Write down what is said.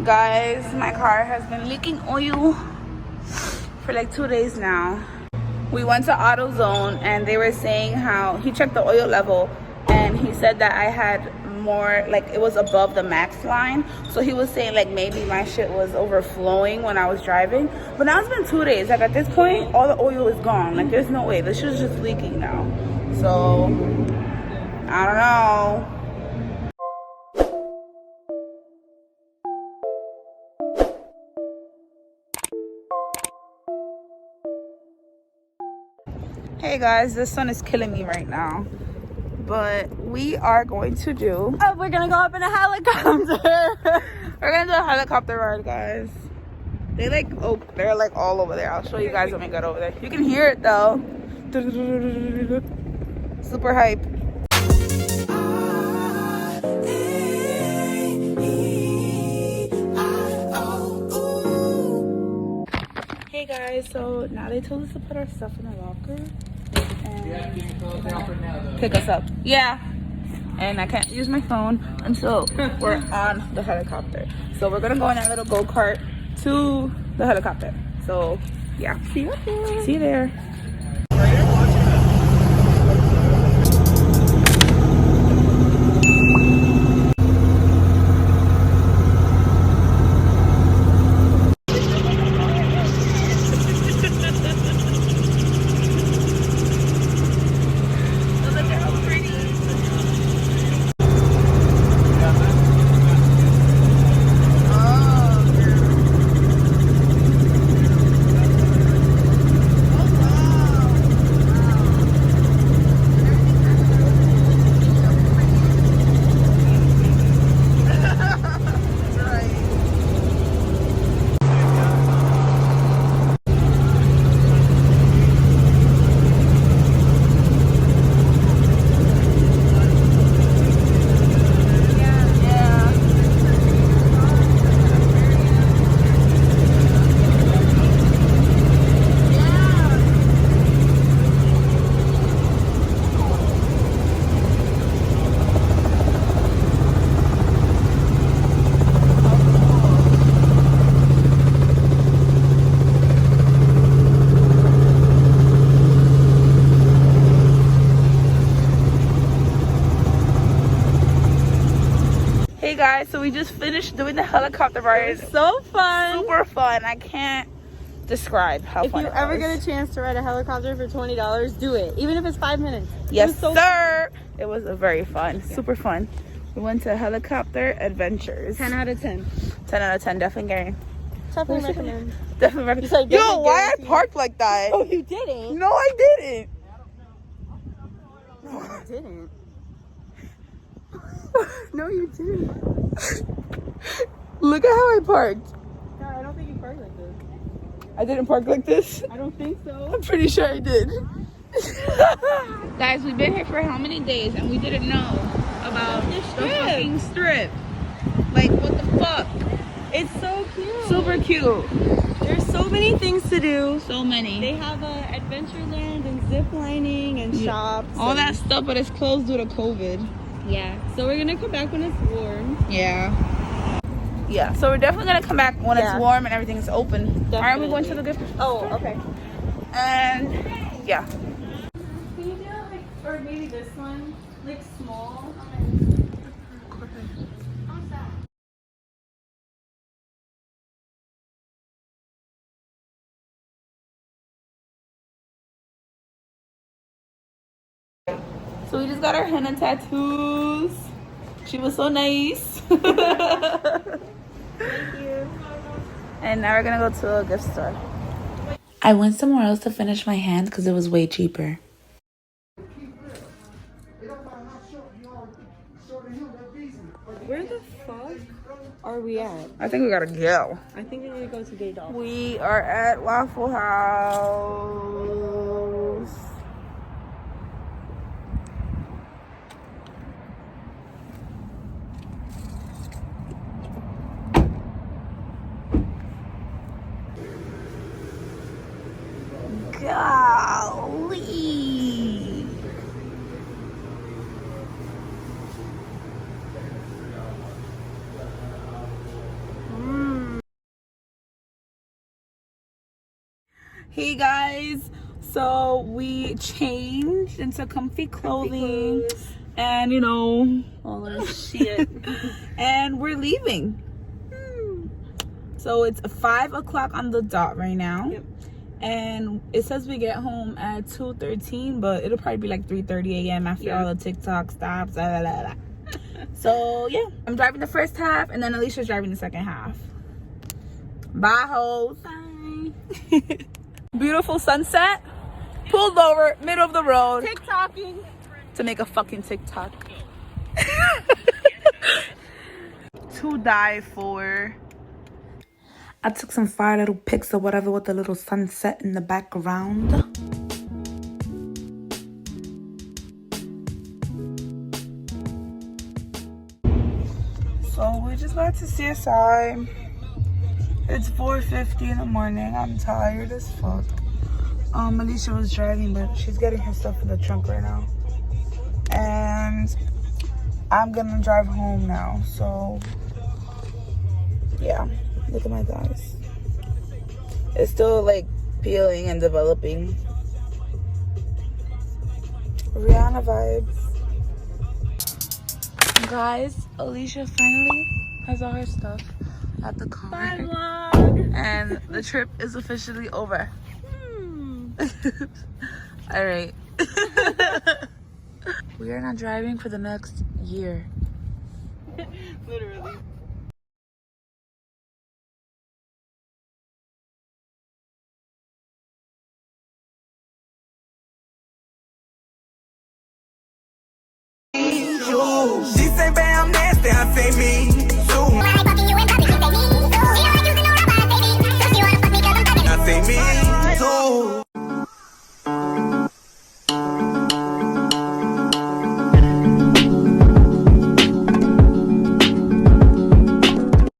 Guys, my car has been leaking oil for like 2 days now. We went to AutoZone and they were saying how he checked the oil level and he said that I had more, like it was above the max line. So he was saying like maybe my shit was overflowing when I was driving. But now it's been 2 days. Like at this point, all the oil is gone. Like there's no way. This shit is just leaking now. So I don't know. Hey guys, the sun is killing me right now, but we are going to do we're gonna go up in a helicopter. We're gonna do a helicopter ride, guys. They like, oh, they're like all over there. I'll show you guys when we get over there. You can hear it though. Super hype. Hey guys, so now they told us to put our stuff in the locker and pick us up. Yeah, and I can't use my phone until we're on the helicopter. So we're gonna go in that little go-kart to the helicopter. So yeah, see you up there. See you there. Hey guys, so we just finished doing the helicopter ride. It was so fun. Super fun. I can't describe how fun it was. If you ever get a chance to ride a helicopter for $20, do it. Even if it's 5 minutes. Yes, so sir. Fun. It was very fun. Yeah. Super fun. We went to Helicopter Adventures. 10 out of 10. 10 out of 10. Definitely getting. Definitely recommend. Definitely recommend. Yo, why I parked like that? Oh, you didn't? No, I didn't. No, you didn't. No, you didn't. Look at how I parked. No, I don't think you parked like this. I didn't park like this? I don't think so. I'm pretty sure I did. Guys, we've been here for how many days and we didn't know about the fucking strip. Like, what the fuck? It's so cute. Super cute. There's so many things to do. So many. They have Adventureland and zip lining and shops. All that stuff, but it's closed due to COVID. Yeah. So we're gonna come back when it's warm. Yeah. Yeah. So we're definitely gonna come back when it's warm and everything's open. Definitely. All right, we're going to the gift store. Oh, okay. And yeah. Can you do like, or maybe this one, like small? So we just got our henna tattoos. She was so nice. Thank you. And now we're gonna go to a gift store. I went somewhere else to finish my hand because it was way cheaper. Where the fuck are we at? I think we gotta go. I think we need to go to Gay Doll. We are at Waffle House. Golly. Hey guys, so we changed into comfy clothing and you know all our shit and we're leaving. So it's 5 o'clock on the dot right now. Yep. And it says we get home at 2:13, but it'll probably be like 3:30 a.m. after all the TikTok stops. Blah, blah, blah, blah. So yeah, I'm driving the first half and then Alicia's driving the second half. Bye hoes. Bye. Beautiful sunset. Pulled over, middle of the road. TikToking. To make a fucking TikTok. To die for. I took some fire little pics or whatever with the little sunset in the background. So we just got to CSI. It's 4:50 in the morning. I'm tired as fuck. Alicia was driving, but she's getting her stuff in the trunk right now. And I'm gonna drive home now. So yeah, look at my thighs. It's still like peeling and developing. Rihanna vibes. Guys, Alicia finally has all her stuff at the car. Bye, vlog. And the trip is officially over. All right. We are not driving for the next year. Literally. She say, babe, I'm nasty, I say me.